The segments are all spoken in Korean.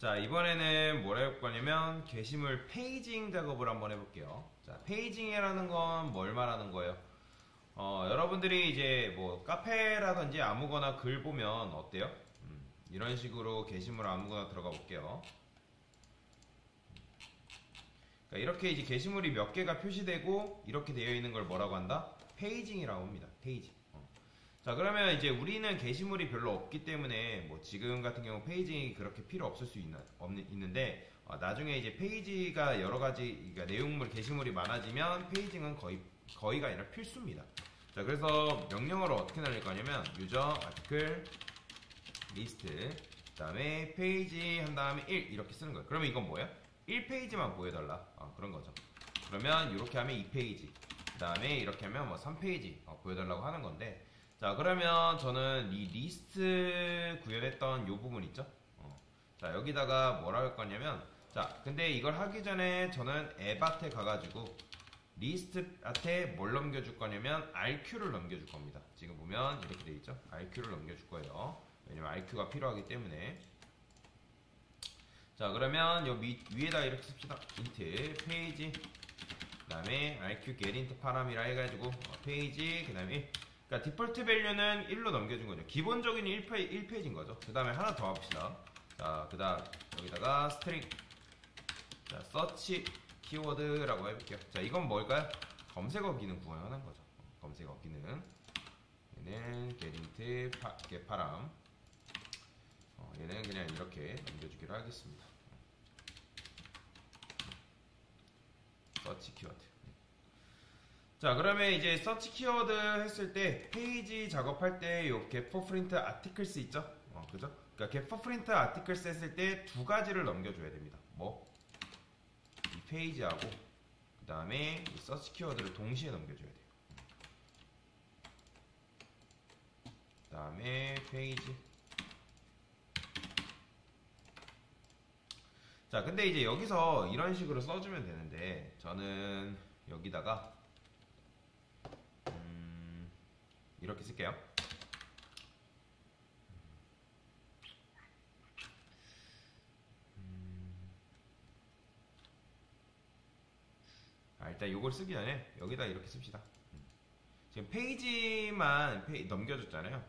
자, 이번에는 뭘 해볼 거냐면 게시물 페이징 작업을 한번 해볼게요. 자, 페이징이라는 건 뭘 말하는 거예요? 여러분들이 이제 뭐 카페라든지 아무거나 글 보면 어때요? 이런 식으로 게시물 아무거나 들어가 볼게요. 그러니까 이렇게 이제 게시물이 몇 개가 표시되고 이렇게 되어 있는 걸 뭐라고 한다? 페이징이라고 합니다. 페이징. 자, 그러면 이제 우리는 게시물이 별로 없기 때문에 뭐 지금 같은 경우 페이징이 그렇게 필요 없을 수 있는데 나중에 이제 페이지가 여러 가지 그러니까 내용물 게시물이 많아지면 페이징은 거의가 아니라 필수입니다. 자, 그래서 명령어를 어떻게 날릴 거냐면 유저 아티클 리스트 그 다음에 페이지 한 다음에 1 이렇게 쓰는 거예요. 그러면 이건 뭐예요? 1페이지만 보여달라 그런 거죠. 그러면 이렇게 하면 2페이지 그 다음에 이렇게 하면 뭐 3페이지 보여달라고 하는 건데, 자, 그러면 저는 이 리스트 구현했던 요 부분 있죠? 자, 여기다가 뭐라 할 거냐면, 자, 근데 이걸 하기 전에 저는 앱한테 가가지고 리스트한테 뭘 넘겨줄 거냐면 RQ를 넘겨줄 겁니다. 지금 보면 이렇게 돼 있죠? RQ를 넘겨줄 거예요. 왜냐면 RQ가 필요하기 때문에. 자, 그러면 요 위에다 이렇게 씁시다. int 페이지 그 다음에 RQ getInt 파람이라 해가지고 페이지 그 다음에 1. 그러니까 디폴트 밸류는 1로 넘겨준 거죠. 기본적인 1페이지인 거죠. 그 다음에 하나 더 해봅시다. 자, 그 다음 여기다가 스트링 자, 서치 키워드라고 해볼게요. 자, 이건 뭘까요? 검색어 기능 구현하는 거죠. 검색어 기능. 얘는 getInt get파람. 얘는 그냥 이렇게 넘겨주기로 하겠습니다. 서치 키워드. 자, 그러면 이제 서치 키워드 했을 때 페이지 작업할 때 요 get for print articles 있죠? 그죠? 그러니까 get for print articles 했을 때 두 가지를 넘겨줘야 됩니다. 뭐? 이 페이지하고 그 다음에 이 서치 키워드를 동시에 넘겨줘야 돼요. 그 다음에 페이지. 자, 근데 이제 여기서 이런 식으로 써주면 되는데 저는 여기다가 이렇게 쓸게요. 일단 이걸 쓰기 전에 여기다 이렇게 씁시다. 지금 페이지만 넘겨줬잖아요.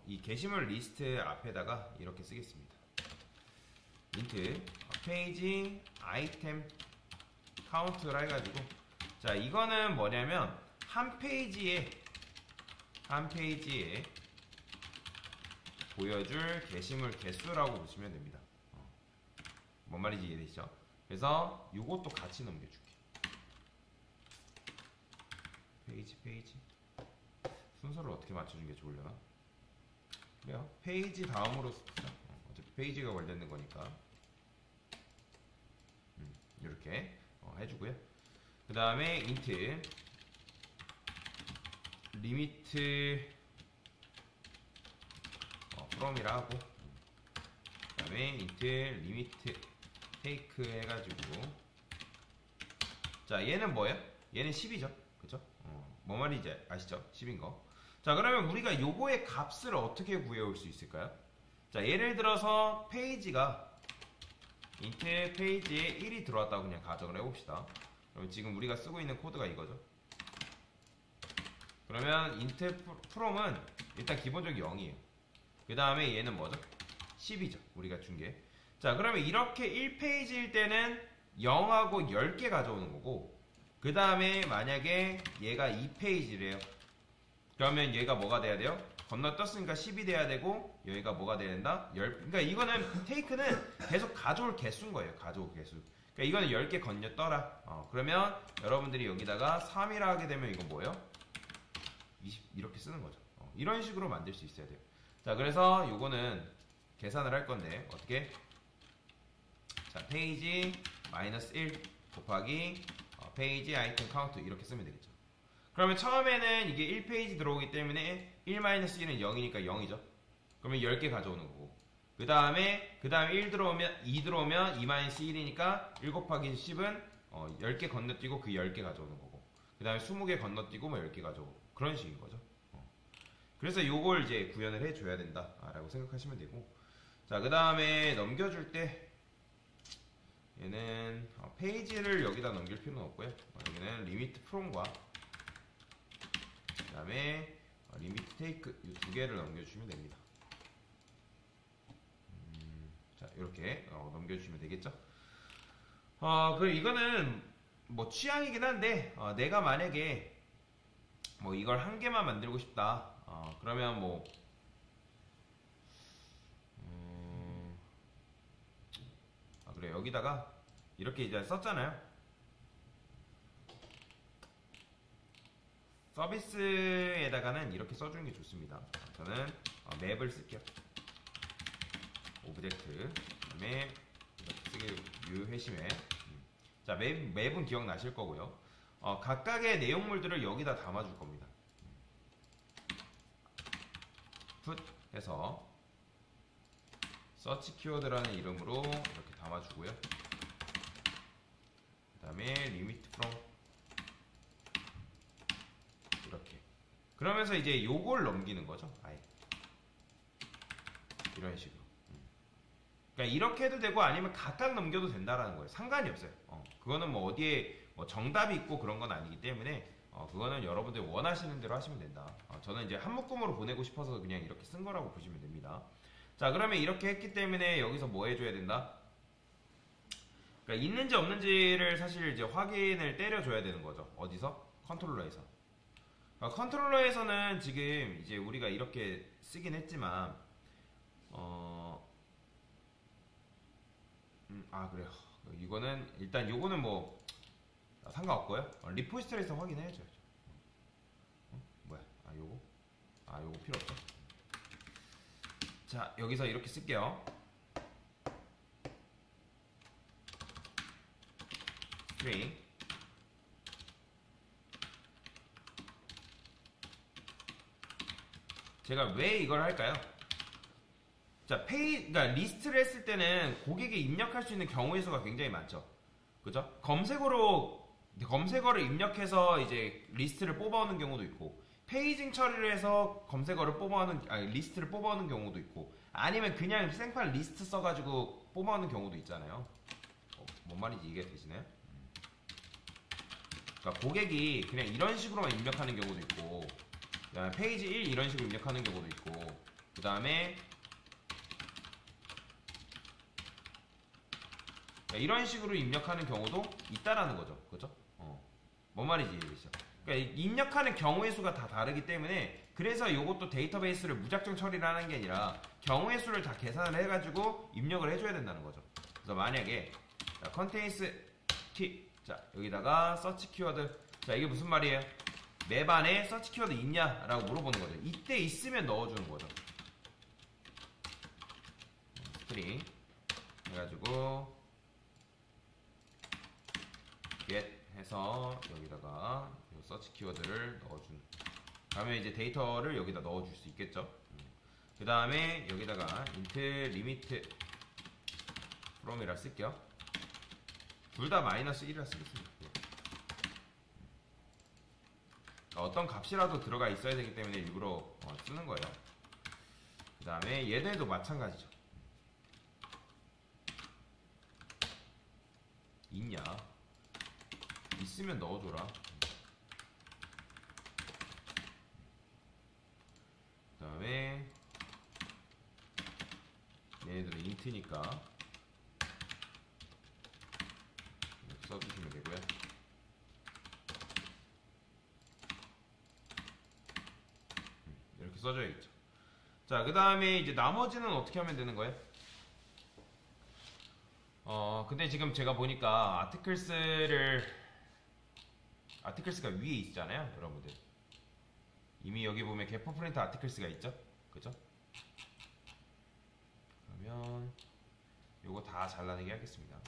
이 게시물 리스트 앞에다가 이렇게 쓰겠습니다. int 페이지 아이템 카운트라 해가지고, 자, 이거는 뭐냐면 한 페이지에 보여줄 게시물 개수라고 보시면 됩니다. 뭔 말인지 이해되시죠? 그래서 이것도 같이 넘겨줄게. 페이지 순서를 어떻게 맞춰준 게 좋으려나? 그래요. 페이지 다음으로 씁시다. 어차피 페이지가 관련된 거니까 이렇게 해주고요. 그 다음에 int 리미트 from이라 하고, 그 다음에 int 리미트 take 해가지고, 자, 얘는 뭐예요? 얘는 10이죠. 그쵸? 뭐 말인지 아시죠? 10인 거. 자, 그러면 우리가 요거의 값을 어떻게 구해올 수 있을까요? 자, 예를 들어서 페이지가 int 페이지에 1이 들어왔다고 그냥 가정을 해봅시다. 그럼 지금 우리가 쓰고 있는 코드가 이거죠. 그러면 int from은 일단 기본적으로 0이에요. 그 다음에 얘는 뭐죠? 10이죠. 우리가 준 게. 자, 그러면 이렇게 1페이지일 때는 0하고 10개 가져오는 거고, 그 다음에 만약에 얘가 2페이지래요. 그러면 얘가 뭐가 돼야 돼요? 건너떴으니까 10이 돼야 되고, 여기가 뭐가 돼야 된다? 그러니까 이거는 take는 계속 가져올 개수인 거예요. 가져올 개수. 그러니까 이거는 10개 건너떠라. 그러면 여러분들이 여기다가 3이라 하게 되면 이건 뭐예요? 20 이렇게 쓰는 거죠. 이런 식으로 만들 수 있어야 돼요. 자, 그래서 요거는 계산을 할 건데 어떻게? 자, 페이지 마이너스 1 곱하기 페이지 아이템 카운트 이렇게 쓰면 되겠죠. 그러면 처음에는 이게 1페이지 들어오기 때문에 1-1은 0이니까 0이죠. 그러면 10개 가져오는 거고, 그 다음에 1 들어오면 2 들어오면 2-1이니까 1 곱하기 10은 10개 건너뛰고 그 10개 가져오는 거고, 그 다음에 20개 건너뛰고 뭐 10개 가져오고, 그런 식인 거죠. 그래서 요걸 이제 구현을 해줘야 된다 라고 생각하시면 되고, 자, 그 다음에 넘겨줄 때 얘는 페이지를 여기다 넘길 필요는 없고요. 여기는 리미트 프롬과 그 다음에 리미트 테이크 이 두 개를 넘겨주시면 됩니다. 자, 이렇게 넘겨주시면 되겠죠. 그리고 이거는 뭐 취향이긴 한데 내가 만약에 뭐 이걸 한 개만 만들고 싶다. 그러면 뭐 그래 여기다가 이렇게 이제 썼잖아요. 서비스에다가는 이렇게 써주는 게 좋습니다. 저는 맵을 쓸게요. 오브젝트 그다음에 유 회심에 자 맵은 기억나실 거고요. 각각의 내용물들을 여기다 담아줄 겁니다. put 해서 search 키워드라는 이름으로 이렇게 담아주고요. 그 다음에 limit from 이렇게 그러면서 이제 요걸 넘기는 거죠. 아예 이런 식으로. 그러니까 이렇게 해도 되고 아니면 각각 넘겨도 된다라는 거예요. 상관이 없어요. 그거는 뭐 어디에 뭐 정답이 있고 그런 건 아니기 때문에 그거는 여러분들이 원하시는 대로 하시면 된다. 저는 이제 한 묶음으로 보내고 싶어서 그냥 이렇게 쓴 거라고 보시면 됩니다. 자, 그러면 이렇게 했기 때문에 여기서 뭐 해줘야 된다? 그러니까 있는지 없는지를 사실 이제 확인을 때려줘야 되는 거죠. 어디서? 컨트롤러에서. 컨트롤러에서는 지금 이제 우리가 이렇게 쓰긴 했지만, 그래요. 이거는 일단 요거는 뭐 상관없고요. 리포지터리에서 확인해야죠. 뭐야? 요거 필요 없죠. 자, 여기서 이렇게 쓸게요. string 제가 왜 이걸 할까요? 자, 그러니까 리스트를 했을 때는 고객이 입력할 수 있는 경우의 수가 굉장히 많죠. 그죠? 검색어를 입력해서 이제 리스트를 뽑아오는 경우도 있고, 페이징 처리를 해서 리스트를 뽑아오는 경우도 있고, 아니면 그냥 생판 리스트 써가지고 뽑아오는 경우도 있잖아요. 뭔 말인지 이게 되시나요? 그러니까 고객이 그냥 이런 식으로만 입력하는 경우도 있고, 그다음에 페이지 1 이런 식으로 입력하는 경우도 있고, 그 다음에 이런 식으로 입력하는 경우도 있다라는 거죠. 그죠? 뭔 말인지 이해되시죠? 그러니까 입력하는 경우의 수가 다 다르기 때문에 그래서 이것도 데이터베이스를 무작정 처리를 하는 게 아니라 경우의 수를 다 계산을 해가지고 입력을 해줘야 된다는 거죠. 그래서 만약에 contains 자 여기다가 search 키워드 자 이게 무슨 말이에요? 맵 안에 search 키워드 있냐라고 물어보는 거죠. 이때 있으면 넣어주는 거죠. string 해가지고 get 해서 여기다가 서치 키워드를 넣어준 다음에 이제 데이터를 여기다 넣어줄 수 있겠죠. 그 다음에 여기다가 int limit from이라 쓸게요. 둘 다 -1이라 쓰겠습니다. 어떤 값이라도 들어가 있어야 되기 때문에 일부러 쓰는 거예요. 그 다음에 얘들도 마찬가지죠. 있냐 있으면 넣어줘라. 그 다음에 얘네들은 int니까 이렇게 써주시면 되고요. 이렇게 써줘야겠죠. 자, 그 다음에 이제 나머지는 어떻게 하면 되는 거예요? 근데 지금 제가 보니까 아티클스가 위에 있잖아요, 여러분들. 이미 여기 보면 개퍼 프린트 아티클스가 있죠? 그죠? 그러면 요거 다 잘라내기 하겠습니다.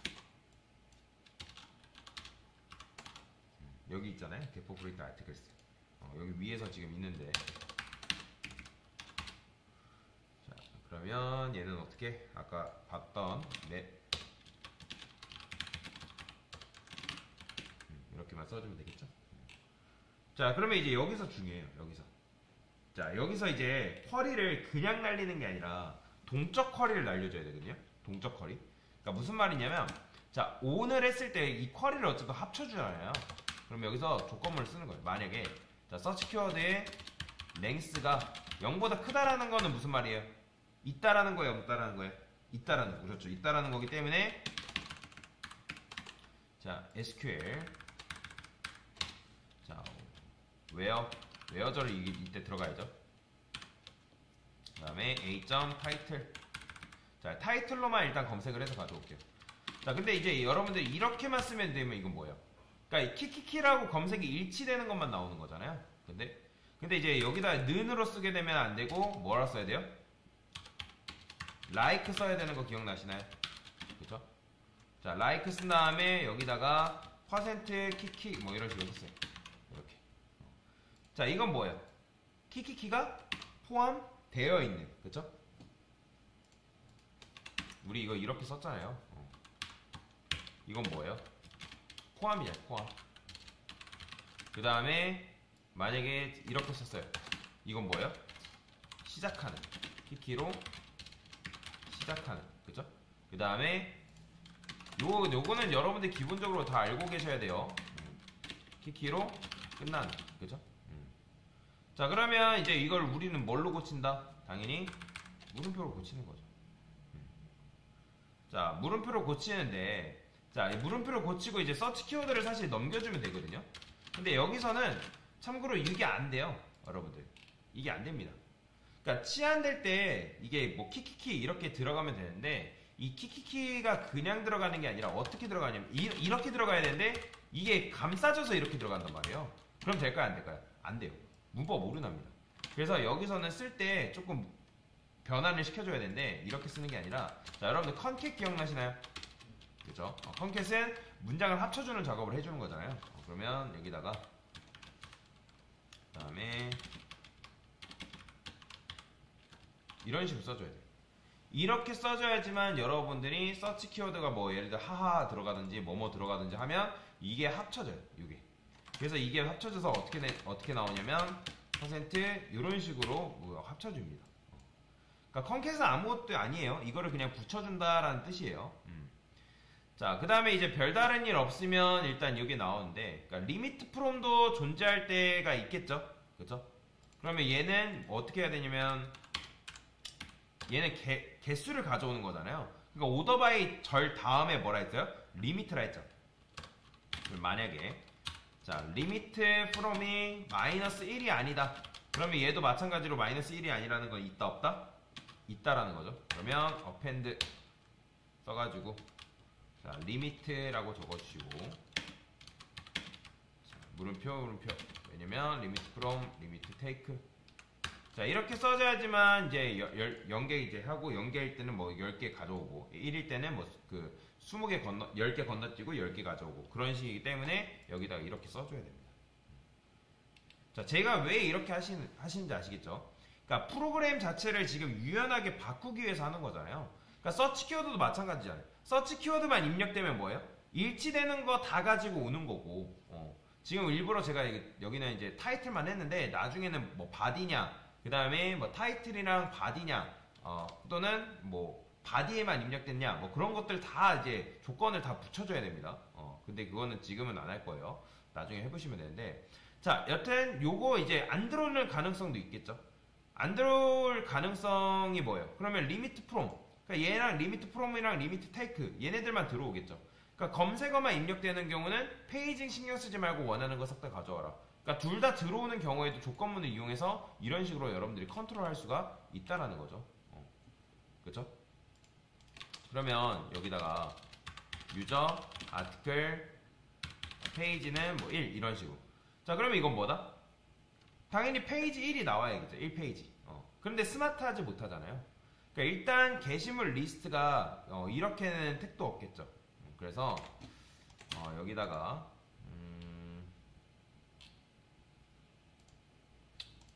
여기 있잖아요, 개퍼 프린트 아티클스. 여기 위에서 지금 있는데. 자, 그러면 얘는 어떻게? 아까 봤던 이렇게만 써주면 되겠죠? 자, 그러면 이제 여기서 중요해요. 자, 여기서 이제 쿼리를 그냥 날리는 게 아니라 동적 쿼리를 날려줘야 되거든요. 동적 쿼리. 그러니까 무슨 말이냐면 자, on을 했을 때 이 쿼리를 어쨌든 합쳐주잖아요. 그럼 여기서 조건문을 쓰는 거예요. 만약에 자, 서치 키워드의 length가 0보다 크다라는 거는 무슨 말이에요? 있다라는 거예요, 없다라는 거예요? 있다라는 거. 그렇죠. 있다라는 거기 때문에 자, SQL 자, where저를 이때 들어가야죠. 그 다음에 a.title 자, 타이틀로만 일단 검색을 해서 가져올게요. 자, 근데 이제 여러분들 이렇게만 쓰면 되면 이건 뭐예요? 그러니까 키키키라고 검색이 일치되는 것만 나오는 거잖아요. 근데 이제 여기다 는으로 쓰게 되면 안 되고 뭐라 써야 돼요? like 써야 되는 거 기억나시나요? 그쵸? 자, like 쓴 다음에 여기다가 %키키 뭐 이런 식으로 썼어요. 이렇게. 자, 이건 뭐예요? 키키키가 포함되어 있는, 그쵸? 우리 이거 이렇게 썼잖아요. 이건 뭐예요? 포함이죠, 포함. 그 다음에 만약에 이렇게 썼어요. 이건 뭐예요? 시작하는. 키키로 시작하는. 그죠? 그 다음에 요거는 여러분들 기본적으로 다 알고 계셔야 돼요. 키키로 끝나는. 그죠? 자, 그러면 이제 이걸 우리는 뭘로 고친다? 당연히 물음표로 고치는 거죠. 자, 물음표로 고치는데, 자, 물음표로 고치고 이제 서치 키워드를 사실 넘겨주면 되거든요. 근데 여기서는 참고로 이게 안 돼요, 여러분들. 이게 안 됩니다. 그러니까 치안될 때 이게 뭐 키키키 이렇게 들어가면 되는데, 이 키키키가 그냥 들어가는 게 아니라 어떻게 들어가냐면 이렇게 들어가야 되는데 이게 감싸져서 이렇게 들어간단 말이에요. 그럼 될까요, 안 될까요? 안 돼요. 문법 오류납니다. 그래서 여기서는 쓸 때 조금 변환을 시켜줘야 되는데 이렇게 쓰는 게 아니라, 자, 여러분들 컨캣 기억나시나요? 그죠? 컨캣은 문장을 합쳐주는 작업을 해주는 거잖아요. 그러면 여기다가 그 다음에 이런 식으로 써줘야 돼요. 이렇게 써줘야지만 여러분들이 서치 키워드가 뭐 예를 들어 하하 들어가든지 뭐뭐 들어가든지 하면 이게 합쳐져요. 이게. 그래서 이게 합쳐져서 어떻게 나오냐면 이런 식으로 합쳐줍니다. 그러니까 컨캣은 아무것도 아니에요. 이거를 그냥 붙여준다라는 뜻이에요. 자, 그 다음에 이제 별다른 일 없으면 일단 여기 나오는데, 그러니까 리미트 프롬도 존재할 때가 있겠죠. 그죠? 그러면 얘는 어떻게 해야 되냐면 얘는 개수를 가져오는 거잖아요. 그러니까 오더 바이 절 다음에 뭐라 했어요? 리미트라 했죠. 만약에 자, 리미트 프롬이 -1이 아니다. 그러면 얘도 마찬가지로 -1이 아니라는 건 있다 없다? 있다라는 거죠. 그러면 append 써가지고 자, 리미트라고 적어주시고, 자, 물음표. 왜냐면 리미트 프롬, 리미트 테이크. 자, 이렇게 써줘야지만 이제 0개 이제 하고 0개일 때는 뭐 10개 가져오고 1일 때는 뭐 20개 10개 건너뛰고 10개 가져오고 그런 식이기 때문에 여기다가 이렇게 써줘야 됩니다. 자, 제가 왜 이렇게 하시는지 아시겠죠? 그러니까 프로그램 자체를 지금 유연하게 바꾸기 위해서 하는 거잖아요. 그러니까 서치 키워드도 마찬가지잖아요. 서치 키워드만 입력되면 뭐예요? 일치되는 거 다 가지고 오는 거고, 지금 일부러 제가 여기는 이제 타이틀만 했는데 나중에는 뭐 바디냐, 그 다음에 뭐 타이틀이랑 바디냐, 또는 뭐 바디에만 입력됐냐, 뭐 그런 것들 다 이제 조건을 다 붙여줘야 됩니다. 근데 그거는 지금은 안 할 거예요. 나중에 해보시면 되는데, 자, 여튼 요거 이제 안 들어올 가능성도 있겠죠. 안 들어올 가능성이 뭐예요? 그러면 리미트 프롬, 그러니까 얘랑 리미트 프롬이랑 리미트 테이크 얘네들만 들어오겠죠. 그러니까 검색어만 입력되는 경우는 페이징 신경 쓰지 말고 원하는 거 싹 다 가져와라. 그러니까 둘 다 들어오는 경우에도 조건문을 이용해서 이런 식으로 여러분들이 컨트롤할 수가 있다라는 거죠. 그렇죠? 그러면 여기다가 유저, 아티클, 페이지는 뭐 1 이런 식으로. 자, 그러면 이건 뭐다? 당연히 페이지 1이 나와야겠죠. 1페이지. 그런데 스마트하지 못하잖아요. 그러니까 일단 게시물 리스트가 이렇게는 택도 없겠죠. 그래서 여기다가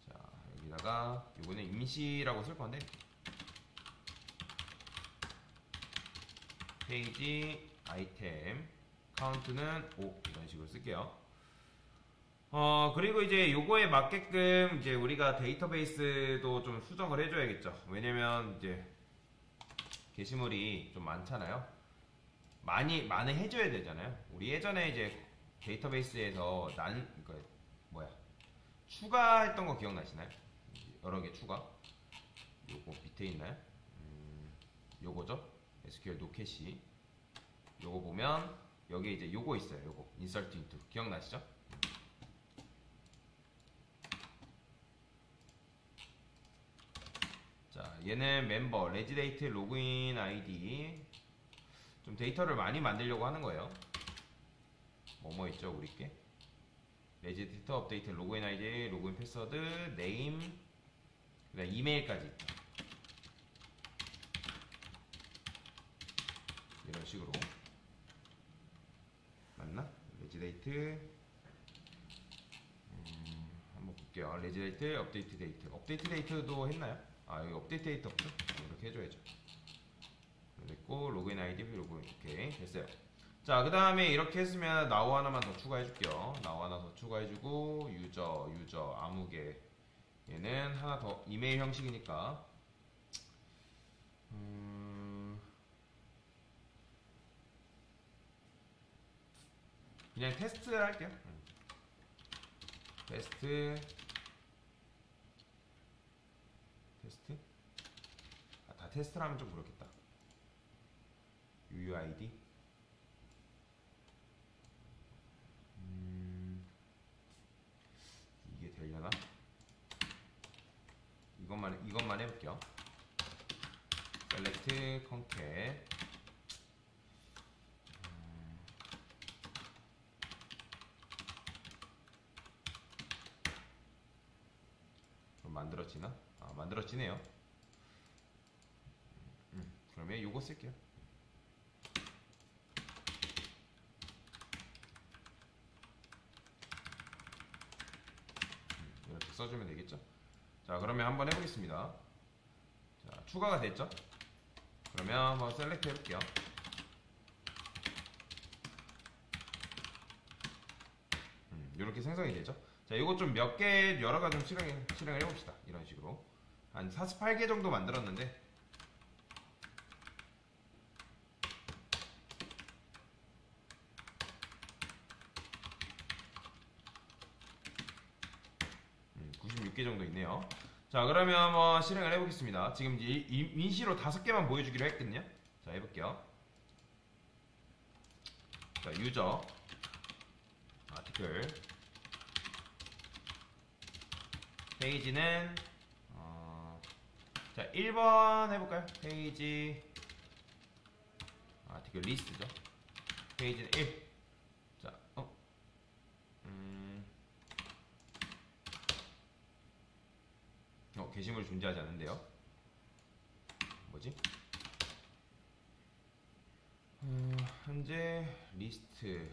자, 여기다가 이거는 임시라고 쓸 건데 페이지 아이템 카운트는 5 이런 식으로 쓸게요. 그리고 이제 요거에 맞게끔 이제 우리가 데이터베이스도 좀 수정을 해줘야겠죠. 왜냐면 이제 게시물이 좀 많잖아요. 많이 해줘야 되잖아요. 우리 예전에 이제 데이터베이스에서 그러니까 뭐야 추가했던 거 기억나시나요? 여러 개 추가. 요거 밑에 있나요? 요거죠? SQL 노캐시. 요거 보면 여기 이제 요거 있어요. 요거 insert into 기억나시죠? 자, 얘는 멤버 레지데이트 로그인 아이디. 좀 데이터를 많이 만들려고 하는 거예요. 뭐뭐 있죠, 우리께? 레지데이트 업데이트 로그인 아이디, 로그인 패스워드, 네임, 그다음 이메일까지 있다. 이런 식으로. 맞나? 레지데이트 한번 볼게요. 레지데이트 업데이트 데이트. 업데이트 데이트도 했나요? 아, 여기 업데이트 데이트 없죠? 이렇게 해줘야죠. 됐고, 로그인 아이디, 로그인. 오케이, 됐어요. 자, 그 다음에 이렇게 했으면 나우 하나만 더 추가해줄게요. 나우 하나 더 추가해주고, 유저, 아무개. 얘는 하나 더, 이메일 형식이니까. 그냥 테스트를 할게요. 테스트. 아, 다 테스트를 하면 좀 그렇겠다. UUID. 이게 되려나? 이것만 해볼게요. select concat. 그럼 만들어지나? 아, 만들어지네요. 그러면 요거 쓸게요. 이렇게 써주면 되겠죠? 자, 그러면 한번 해보겠습니다. 자, 추가가 됐죠? 그러면 한번 셀렉트 해볼게요. 이렇게 생성이 되죠? 자, 이거 좀 몇 개, 여러 가지 좀 실행을 해봅시다. 이런 식으로. 한 48개 정도 만들었는데, 음, 96개 정도 있네요. 자, 그러면 한번 실행을 해보겠습니다. 지금 임시로 5개만 보여주기로 했거든요. 자, 해볼게요. 자, 유저, 아티클, 페이지는, 자, 1번 해볼까요? 페이지, 아티클 리스트죠. 페이지는 1. 자, 게시물 존재하지 않는데요. 뭐지? 현재 리스트.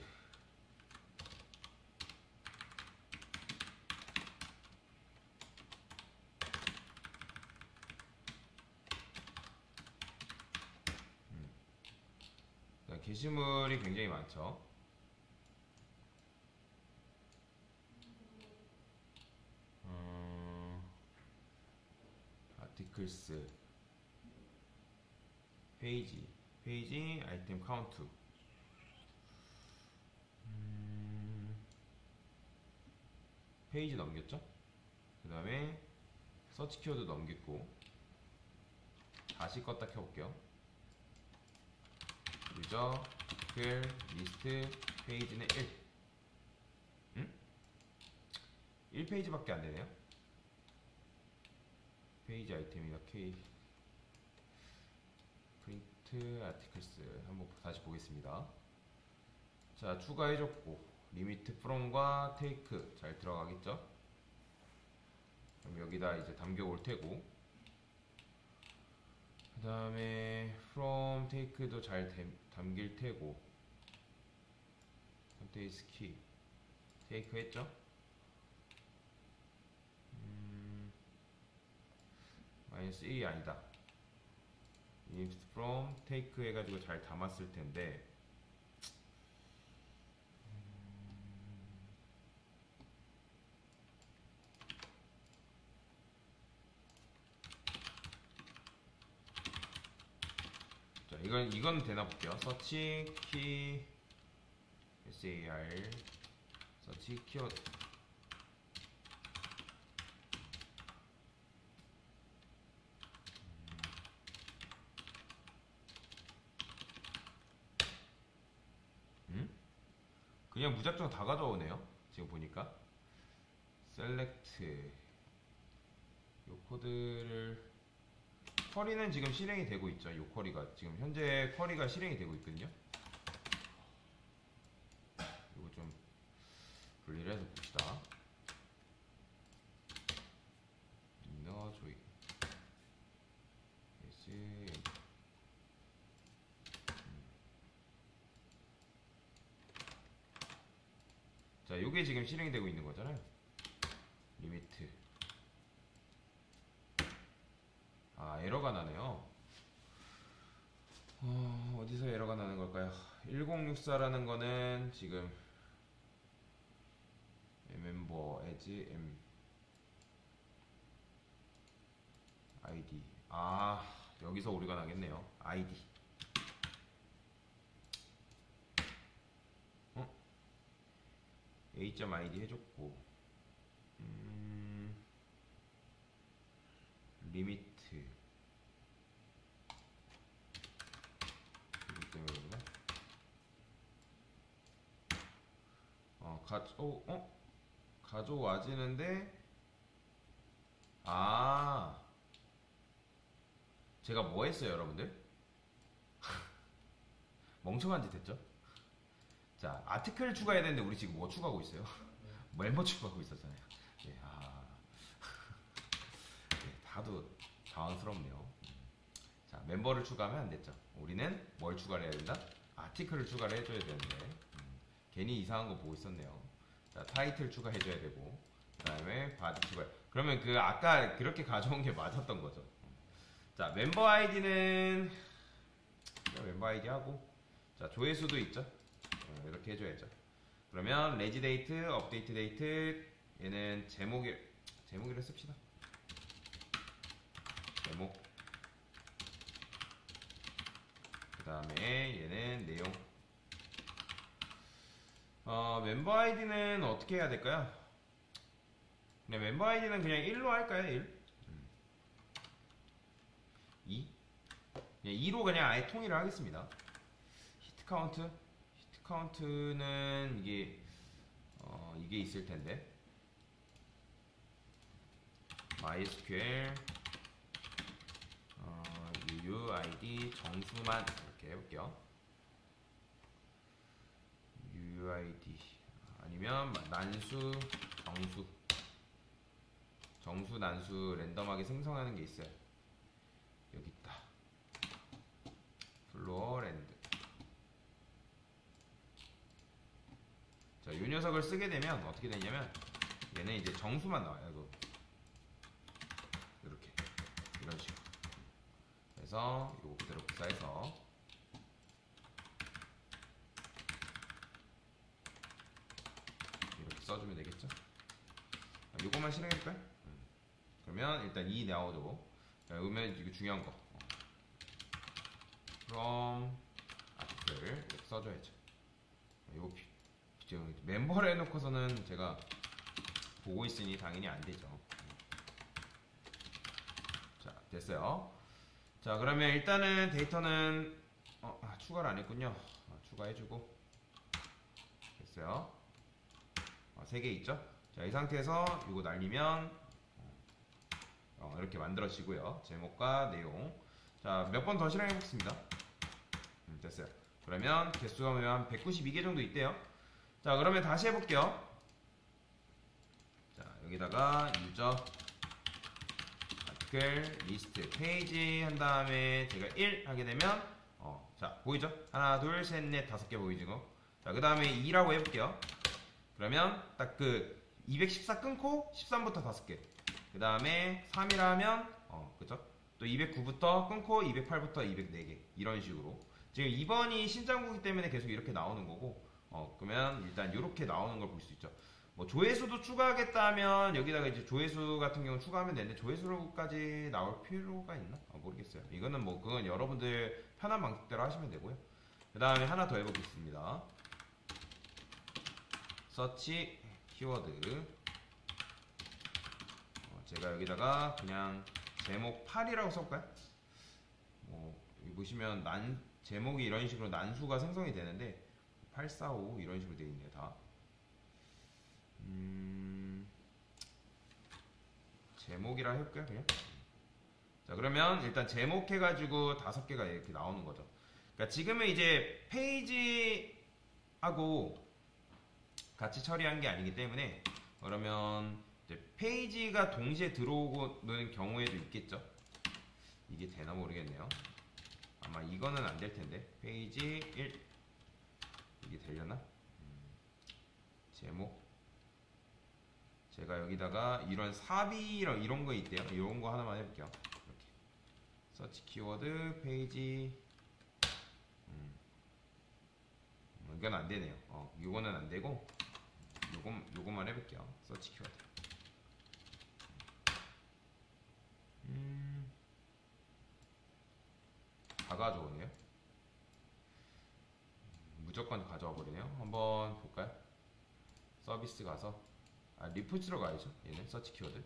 게시물이 굉장히 많죠. 아티클스, 페이지, 아이템 카운트. 페이지 넘겼죠? 그 다음에 서치 키워드 넘겼고, 다시 껐다 켜볼게요. 유저, 아티클, 리스트, 페이지는 1. 1페이지밖에 안 되네요. 페이지 아이템이다. K 프린트 아티클스 한번 다시 보겠습니다. 자, 추가해줬고 리미트 from과 take 잘 들어가겠죠? 그럼 여기다 이제 담겨 올 테고, 그 다음에 from take도 잘 담길 테고, 컨테이스 키 take 했죠? 마이너스 1이 아니다. init from take 해가지고 잘 담았을 텐데, 이건 되나 볼게요. 서치 키 SAR 서치 키워드. 그냥 무작정 다 가져오네요. 지금 보니까 셀렉트 요 코드를 쿼리는 지금 실행이 되고 있죠. 요 쿼리가 지금 현재 쿼리가 실행이 되고 있거든요. 이거 좀 분리를 해서 봅시다. inner join SM 자, 요게 지금 실행이 되고 있는 거잖아요. 리미트. 아, 에러가 나네요. 어디서 에러가 나는 걸까요? 1064라는 거는 지금 멤버 as m id. 아, 여기서 오류가 나겠네요. id. a.id 해줬고 리미트 이기 때문에 그런가? 가져와지는데 제가 뭐 했어요 여러분들? 멍청한 짓 했죠? 자, 아티클 추가해야 되는데 우리 지금 뭐 추가하고 있어요? 멤버 추가하고 있었잖아요. 예, 예, 다도 당황스럽네요. 자, 멤버를 추가하면 안 됐죠. 우리는 뭘 추가를 해야 된다? 아티클을 추가를 해줘야 되는데 괜히 이상한 거 보고 있었네요. 자, 타이틀 추가해줘야 되고 그 다음에 바디 추가. 그러면 그 아까 그렇게 가져온 게 맞았던 거죠. 자, 멤버 아이디는 멤버 아이디 하고 자, 조회수도 있죠. 이렇게 해줘야죠. 그러면 레지 데이트, 업데이트 데이트 얘는 제목이라 씁시다. 제목. 그 다음에 얘는 내용. 멤버 아이디는 어떻게 해야 될까요? 그냥 멤버 아이디는 그냥 1로 할까요? 1? 2? 그냥 2로 그냥 아예 통일을 하겠습니다. 히트 카운트는 이게 있을 텐데. MySQL UUID 정수만 이렇게 해볼게요. UUID 아니면 난수 정수 난수 랜덤하게 생성하는 게 있어요. 여기 있다. 플로어랜드. 자, 이 녀석을 쓰게 되면 어떻게 되냐면 얘는 이제 정수만 나와요. 이거. 이렇게 이런 식으로. 그래서 이거 그대로 복사해서 이렇게 써주면 되겠죠. 이것만 실행해볼까요? 그러면 일단 이 나오고 그러면 이거 중요한 거 from article 이렇게 써줘야죠. 이거 멤버를 해놓고서는 제가 보고 있으니 당연히 안 되죠. 자, 됐어요. 자, 그러면 일단은 데이터는 추가를 안 했군요. 추가해주고 됐어요. 3개 있죠. 자, 이 상태에서 이거 날리면 이렇게 만들어지고요. 제목과 내용. 자, 몇 번 더 실행해 보겠습니다. 됐어요. 그러면 개수가 한 192개 정도 있대요. 자, 그러면 다시 해볼게요. 자, 여기다가 유저 아티클 리스트 페이지 한 다음에 제가 1 하게 되면 자, 보이죠? 하나, 둘, 셋, 넷, 5개 보이죠? 자, 그 다음에 2라고 해볼게요. 그러면 딱 그 214 끊고 13부터 5개. 그 다음에 3이라 하면 그죠? 또 209부터 끊고 208부터 204개. 이런 식으로. 지금 2번이 신장구기 때문에 계속 이렇게 나오는 거고 그러면 일단 이렇게 나오는 걸 볼 수 있죠. 뭐 조회수도 추가하겠다면 여기다가 이제 조회수 같은 경우 추가하면 되는데 조회수로까지 나올 필요가 있나? 모르겠어요. 이거는 뭐 그건 여러분들 편한 방식대로 하시면 되고요. 그 다음에 하나 더 해보겠습니다. 서치 키워드. 제가 여기다가 그냥 제목 8이라고 써볼까요? 뭐 여기 보시면 제목이 이런 식으로 난수가 생성이 되는데 845 이런 식으로 되어 있네요. 다. 제목이라 해볼까요? 그냥. 자, 그러면 일단 제목 해가지고 5개가 이렇게 나오는 거죠. 그러니까 지금은 이제 페이지하고 같이 처리한 게 아니기 때문에 그러면 이제 페이지가 동시에 들어오는 경우에도 있겠죠. 이게 되나 모르겠네요. 아마 이거는 안 될 텐데. 페이지 1 이게 되려나? 제목. 제가 여기다가 이런 삽입 이런 거 있대요. 이런 거 하나만 해볼게요. 이렇게 서치 키워드 페이지. 이건 안 되네요. 이거는 안 되고 요거만 해볼게요. 서치 키워드. 다 가져오네요. 무조건 가져와 버리네요. 한번 볼까요? 서비스 가서 리포츠로 가야죠. 얘는 서치 키워드.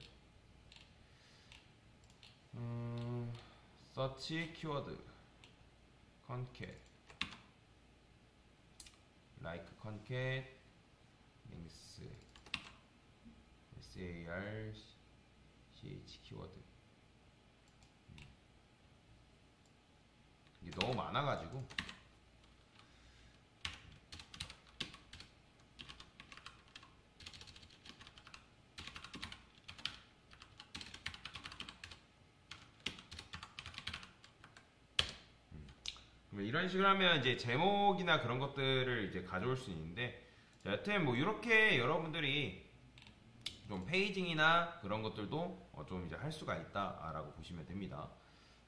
서치 키워드 컨캣 like 컨캣 링스 sarch 키워드. 이게 너무 많아가지고 이런 식으로 하면 이제 제목이나 그런 것들을 이제 가져올 수 있는데, 자, 여튼 뭐 이렇게 여러분들이 좀 페이징이나 그런 것들도 좀 이제 할 수가 있다라고 보시면 됩니다.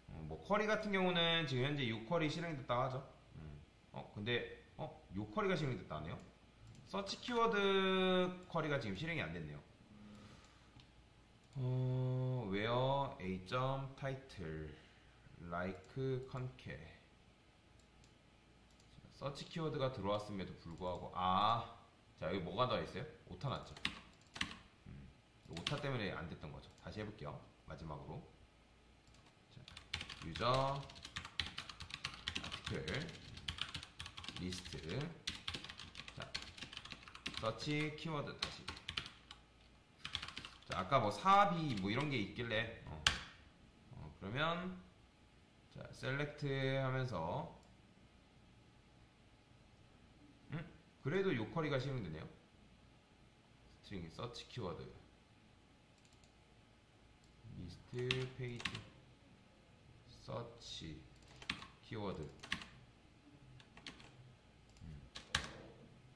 뭐 쿼리 같은 경우는 지금 현재 6쿼리 실행됐다고 하죠. 근데 6쿼리가 실행됐다 하네요. 서치 키워드 쿼리가 지금 실행이 안 됐네요. where a title like concat. 서치 키워드가 들어왔음에도 불구하고 자, 여기 뭐가 더 있어요? 오타 났죠. 오타 때문에 안 됐던 거죠. 다시 해볼게요. 마지막으로. 자, 유저 아티클 리스트. 자, 서치 키워드 다시. 자, 아까 뭐 사비 뭐 이런 게 있길래 그러면 자, 셀렉트 하면서 그래도 요커리가 실행되네요. 스트링 서치 키워드 리스트 페이지 서치 키워드.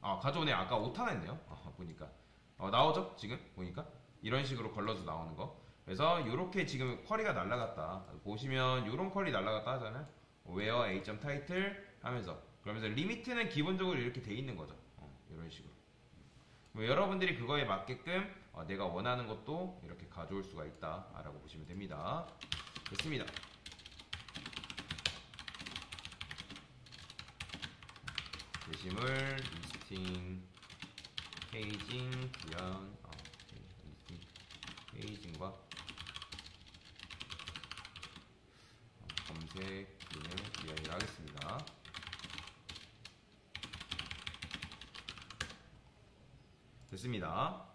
가져오네. 아까 오타 냈네요. 보니까 나오죠. 지금 보니까 이런 식으로 걸러서 나오는 거. 그래서 요렇게 지금 쿼리가 날라갔다 보시면 요런 쿼리 날라갔다 하잖아요. where a title 하면서 그러면서 리미트는 기본적으로 이렇게 돼 있는 거죠. 이런 식으로. 여러분들이 그거에 맞게끔 내가 원하는 것도 이렇게 가져올 수가 있다라고 보시면 됩니다. 됐습니다. 게시물, 리스팅, 페이징, 구현, 리스팅, 페이징과 검색, 구현을 하겠습니다. 됐습니다.